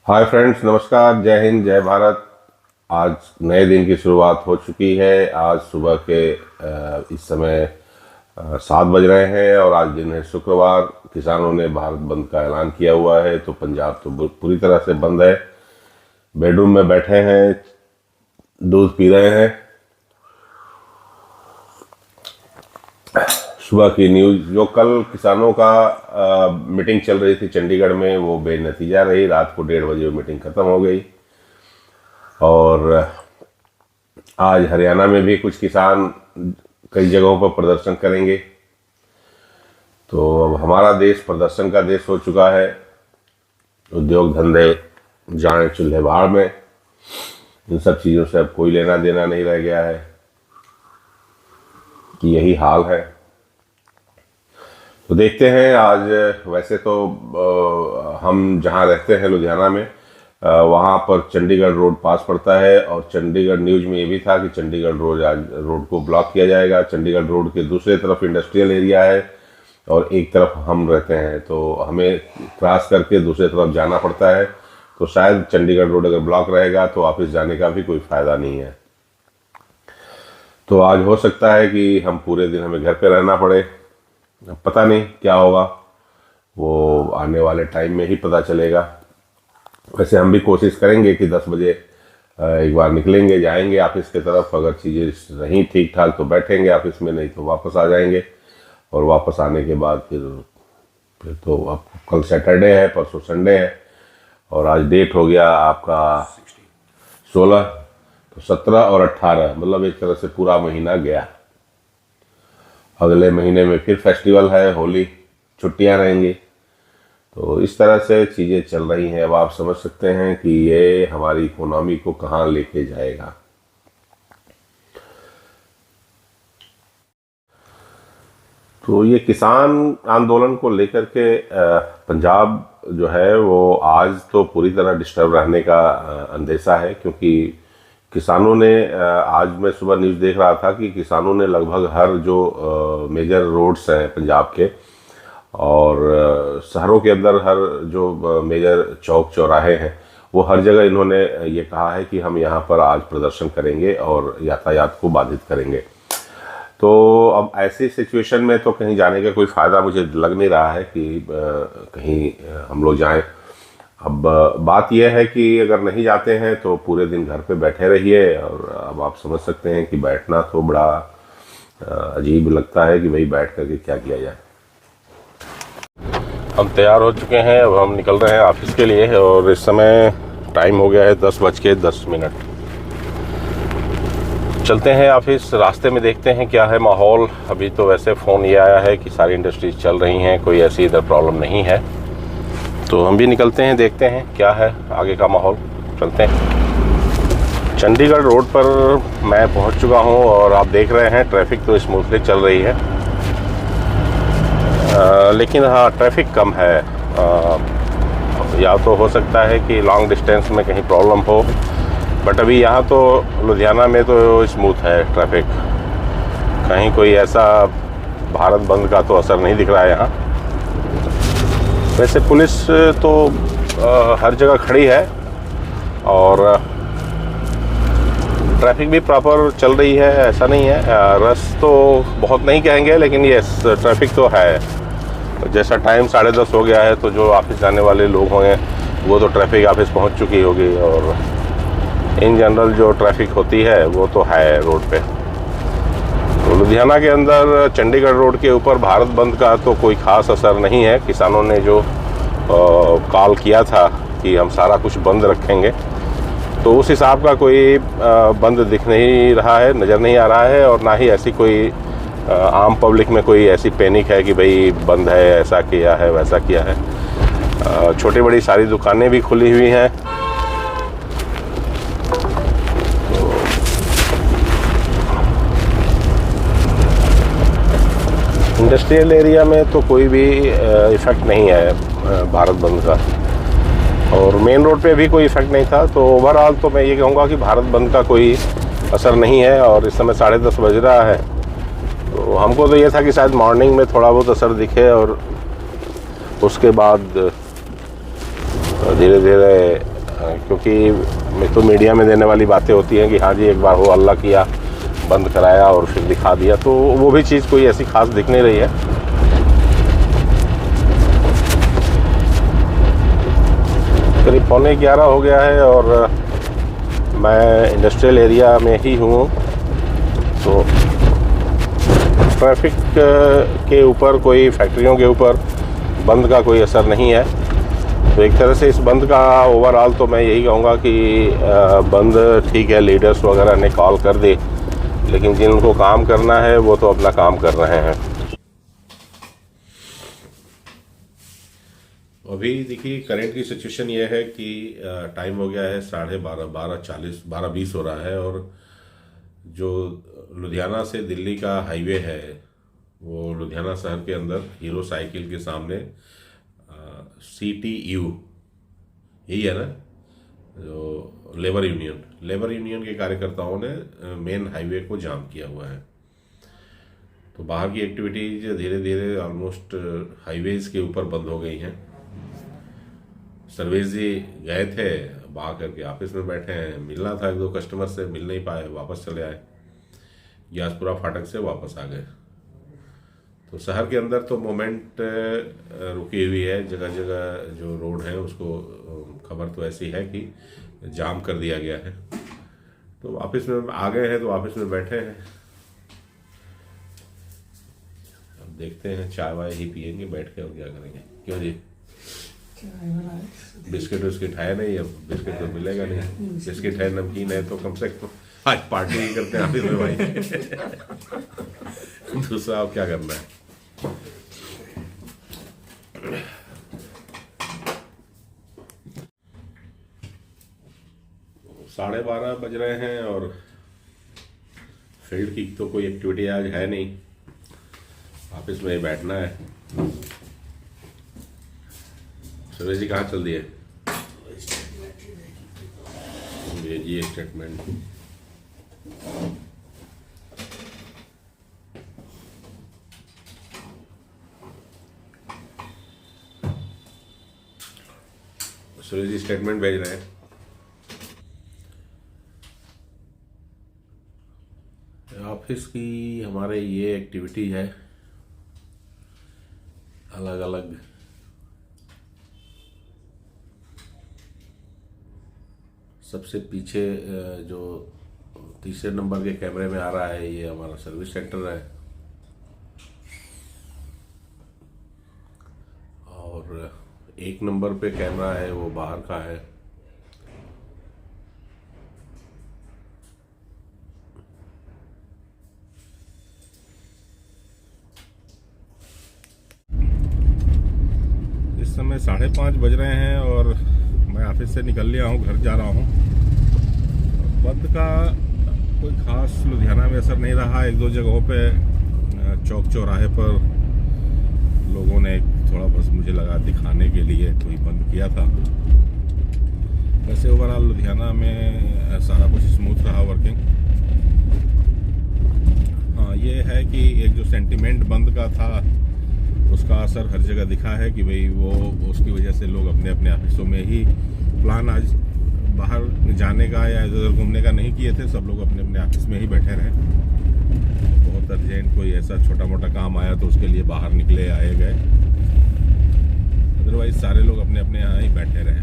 Hi friends, नमस्कार, जय हिंद, जय भारत। आज नए दिन की शुरुआत हो चुकी है। आज सुबह के इस समय 7 बज रहे हैं और आज दिन है शुक्रवार। किसानों ने भारत बंद का ऐलान किया हुआ है, तो पंजाब तो पूरी तरह से बंद है। बेडरूम में बैठे हैं, दूध पी रहे हैं। सुबह की न्यूज़ जो कल किसानों का मीटिंग चल रही थी चंडीगढ़ में, वो बेनतीजा रही। रात को 1:30 बजे वो मीटिंग ख़त्म हो गई। और आज हरियाणा में भी कुछ किसान कई जगहों पर प्रदर्शन करेंगे। तो अब हमारा देश प्रदर्शन का देश हो चुका है। उद्योग धंधे जाने चूल्हे भाड़ में, इन सब चीज़ों से अब कोई लेना देना नहीं रह गया है। यही हाल है। तो देखते हैं आज। वैसे तो हम जहाँ रहते हैं लुधियाना में, वहाँ पर चंडीगढ़ रोड पास पड़ता है। और चंडीगढ़ न्यूज़ में ये भी था कि चंडीगढ़ रोड आज रोड को ब्लॉक किया जाएगा। चंडीगढ़ रोड के दूसरे तरफ इंडस्ट्रियल एरिया है और एक तरफ हम रहते हैं, तो हमें क्रॉस करके दूसरे तरफ जाना पड़ता है। तो शायद चंडीगढ़ रोड अगर ब्लॉक रहेगा तो ऑफिस जाने का भी कोई फ़ायदा नहीं है। तो आज हो सकता है कि हम पूरे दिन हमें घर पे रहना पड़े। पता नहीं क्या होगा, वो आने वाले टाइम में ही पता चलेगा। वैसे हम भी कोशिश करेंगे कि 10 बजे एक बार निकलेंगे, जाएंगे ऑफिस की तरफ। अगर चीज़ें रहीं ठीक ठाक तो बैठेंगे ऑफिस में, नहीं तो वापस आ जाएंगे। और वापस आने के बाद फिर तो अब कल सैटरडे है, परसों संडे है और आज डेट हो गया आपका 16। तो 17 और 18 मतलब एक तरह से पूरा महीना गया। अगले महीने में फिर फेस्टिवल है, होली, छुट्टियां रहेंगी। तो इस तरह से चीज़ें चल रही हैं। अब आप समझ सकते हैं कि ये हमारी इकोनॉमी को कहाँ लेके जाएगा। तो ये किसान आंदोलन को लेकर के पंजाब जो है वो आज तो पूरी तरह डिस्टर्ब रहने का अंदेशा है, क्योंकि किसानों ने आज मैं सुबह न्यूज़ देख रहा था कि किसानों ने लगभग हर जो मेजर रोड्स हैं पंजाब के और शहरों के अंदर हर जो मेजर चौक चौराहे हैं, वो हर जगह इन्होंने ये कहा है कि हम यहाँ पर आज प्रदर्शन करेंगे और यातायात को बाधित करेंगे। तो अब ऐसी सिचुएशन में तो कहीं जाने का कोई फ़ायदा मुझे लग नहीं रहा है कि कहीं हम लोग जाएं। अब बात यह है कि अगर नहीं जाते हैं तो पूरे दिन घर पे बैठे रहिए। और अब आप समझ सकते हैं कि बैठना तो बड़ा अजीब लगता है कि भाई बैठ करके क्या किया जाए। हम तैयार हो चुके हैं, अब हम निकल रहे हैं ऑफिस के लिए और इस समय टाइम हो गया है 10:10। चलते हैं ऑफिस। रास्ते में देखते हैं क्या है माहौल। अभी तो वैसे फ़ोन ये आया है कि सारी इंडस्ट्रीज चल रही हैं, कोई ऐसी इधर प्रॉब्लम नहीं है। तो हम भी निकलते हैं, देखते हैं क्या है आगे का माहौल। चलते हैं। चंडीगढ़ रोड पर मैं पहुंच चुका हूं और आप देख रहे हैं ट्रैफिक तो स्मूथली चल रही है। लेकिन हाँ, ट्रैफिक कम है। या तो हो सकता है कि लॉन्ग डिस्टेंस में कहीं प्रॉब्लम हो, बट अभी यहाँ तो लुधियाना में तो स्मूथ है ट्रैफिक। कहीं कोई ऐसा भारत बंद का तो असर नहीं दिख रहा है यहाँ। वैसे पुलिस तो हर जगह खड़ी है और ट्रैफिक भी प्रॉपर चल रही है, ऐसा नहीं है। रश तो बहुत नहीं कहेंगे, लेकिन ये ट्रैफिक तो है। जैसा टाइम 10:30 हो गया है, तो जो ऑफिस जाने वाले लोग होंगे वो तो ट्रैफिक ऑफिस पहुंच चुकी होगी। और इन जनरल जो ट्रैफिक होती है वो तो है रोड पे। तो लुधियाना के अंदर चंडीगढ़ रोड के ऊपर भारत बंद का तो कोई ख़ास असर नहीं है। किसानों ने जो कॉल किया था कि हम सारा कुछ बंद रखेंगे, तो उस हिसाब का कोई बंद दिख नहीं रहा है, नज़र नहीं आ रहा है। और ना ही ऐसी कोई आम पब्लिक में कोई ऐसी पैनिक है कि भाई बंद है, ऐसा किया है, वैसा किया है। छोटी बड़ी सारी दुकानें भी खुली हुई हैं। इंडस्ट्रियल एरिया में तो कोई भी इफ़ेक्ट नहीं है भारत बंद का, और मेन रोड पे भी कोई इफ़ेक्ट नहीं था। तो ओवरऑल तो मैं ये कहूँगा कि भारत बंद का कोई असर नहीं है। और इस समय 10:30 बज रहा है, तो हमको तो ये था कि शायद मॉर्निंग में थोड़ा बहुत असर दिखे और उसके बाद धीरे धीरे क्योंकि तो मीडिया में देने वाली बातें होती हैं कि हाँ जी एक बार वो अल्लाह किया, बंद कराया और फिर दिखा दिया, तो वो भी चीज़ कोई ऐसी खास दिख नहीं रही है। करीब 11:15 हो गया है और मैं इंडस्ट्रियल एरिया में ही हूँ, तो ट्रैफिक के ऊपर कोई फैक्ट्रियों के ऊपर बंद का कोई असर नहीं है। तो एक तरह से इस बंद का ओवरऑल तो मैं यही कहूँगा कि बंद ठीक है, लीडर्स वगैरह ने कॉल कर दी, लेकिन जिनको काम करना है वो तो अपना काम कर रहे हैं। अभी देखिए करंट की सिचुएशन ये है कि टाइम हो गया है 12:30, 12:40, 12:20 हो रहा है, और जो लुधियाना से दिल्ली का हाईवे है वो लुधियाना शहर के अंदर हीरो साइकिल के सामने CTU यही है ना, जो लेबर यूनियन के कार्यकर्ताओं ने मेन हाईवे को जाम किया हुआ है। तो बाहर की एक्टिविटीज धीरे धीरे ऑलमोस्ट हाईवेज के ऊपर बंद हो गई हैं। सर्वेश जी गए थे, अब आ करके ऑफिस में बैठे हैं, मिलना था 1-2 कस्टमर से, मिल नहीं पाए, वापस चले आए, ग्यासपुरा फाटक से वापस आ गए। तो शहर के अंदर तो मूवमेंट रुकी हुई है, जगह जगह जो रोड है उसको खबर तो ऐसी है कि जाम कर दिया गया है। तो ऑफिस में आ गए हैं, तो ऑफिस में बैठे हैं, अब देखते हैं चाय वाय ही पियेंगे बैठ के, और क्या करेंगे। क्यों जी, बिस्किट विस्किट है नहीं, अब बिस्किट तो मिलेगा नहीं, बिस्किट है नमकीन है तो कम से कम आज पार्टी ही करते हैं ऑफिस में भाई। दूसरा अब क्या करना है। 12:30 बज रहे हैं और फील्ड की तो कोई एक्टिविटी आज है नहीं, ऑफिस में ही बैठना है। सुरेश जी कहाँ चल दिए? भेजिए स्टेटमेंट। सुरेश जी स्टेटमेंट भेज रहे हैं। ऑफिस की हमारे ये एक्टिविटी है, अलग अलग सबसे पीछे जो तीसरे नंबर के कैमरे में आ रहा है ये हमारा सर्विस सेंटर है, और 1 नंबर पे कैमरा है वो बाहर का है। इस समय 5:30 बज रहे हैं और मैं ऑफिस से निकल लिया हूँ, घर जा रहा हूँ। बंद का कोई खास लुधियाना में असर नहीं रहा। 1-2 जगहों पे चौक चौराहे पर लोगों ने थोड़ा बस मुझे लगा दिखाने के लिए कोई बंद किया था। वैसे ओवरऑल लुधियाना में सारा कुछ स्मूथ रहा वर्किंग। हाँ, ये है कि एक जो सेंटिमेंट बंद का था उसका असर हर जगह दिखा है कि भाई वो उसकी वजह से लोग अपने अपने ऑफिसों में ही प्लान आज बाहर जाने का या इधर उधर घूमने का नहीं किए थे, सब लोग अपने अपने ऑफिस में ही बैठे रहे। बहुत अर्जेंट कोई ऐसा छोटा मोटा काम आया तो उसके लिए बाहर निकले आए गए, अदरवाइज सारे लोग अपने अपने यहाँ ही बैठे रहे।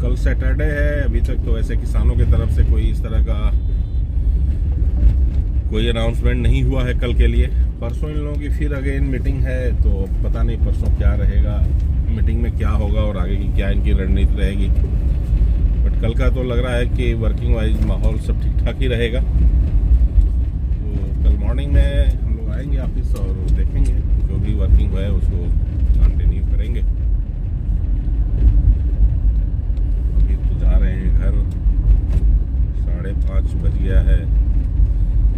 कल सैटरडे है, अभी तक तो ऐसे किसानों की तरफ से कोई इस तरह का कोई अनाउंसमेंट नहीं हुआ है कल के लिए। परसों इन लोगों की फिर अगेन मीटिंग है, तो पता नहीं परसों क्या रहेगा, मीटिंग में क्या होगा और आगे की क्या इनकी रणनीति रहेगी। बट कल का तो लग रहा है कि वर्किंग वाइज माहौल सब ठीक ठाक ही रहेगा। तो कल मॉर्निंग में हम लोग आएंगे ऑफिस और देखेंगे जो भी वर्किंग है उसको कंटिन्यू करेंगे। अभी तो जा रहे हैं घर, 5:30 बज गया है।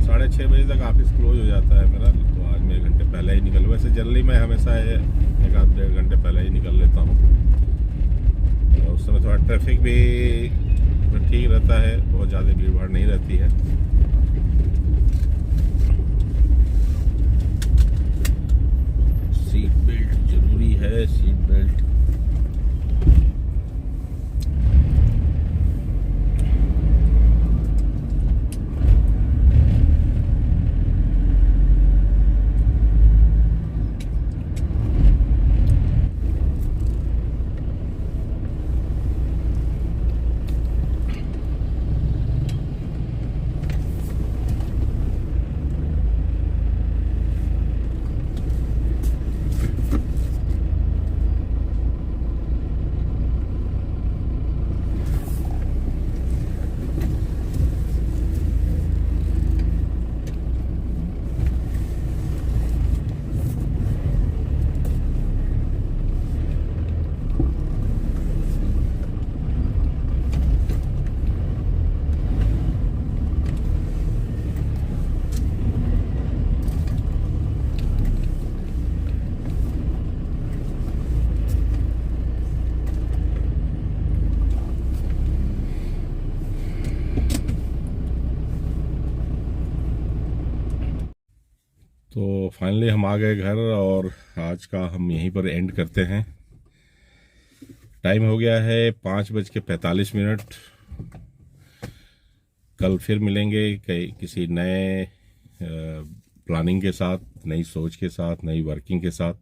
6:30 बजे तक ऑफिस क्लोज हो जाता है मेरा, तो आज मैं 1 घंटे पहले ही निकल। वैसे जनरली मैं हमेशा 1-1.5 घंटे पहले ही निकल लेता हूँ। तो उस समय थोड़ा ट्रैफिक भी ठीक रहता है, बहुत ज़्यादा भीड़ भाड़ नहीं रहती है। सीट बेल्ट तो फाइनली हम आ गए घर और आज का हम यहीं पर एंड करते हैं। टाइम हो गया है 5:45। कल फिर मिलेंगे किसी नए प्लानिंग के साथ, नई सोच के साथ, नई वर्किंग के साथ।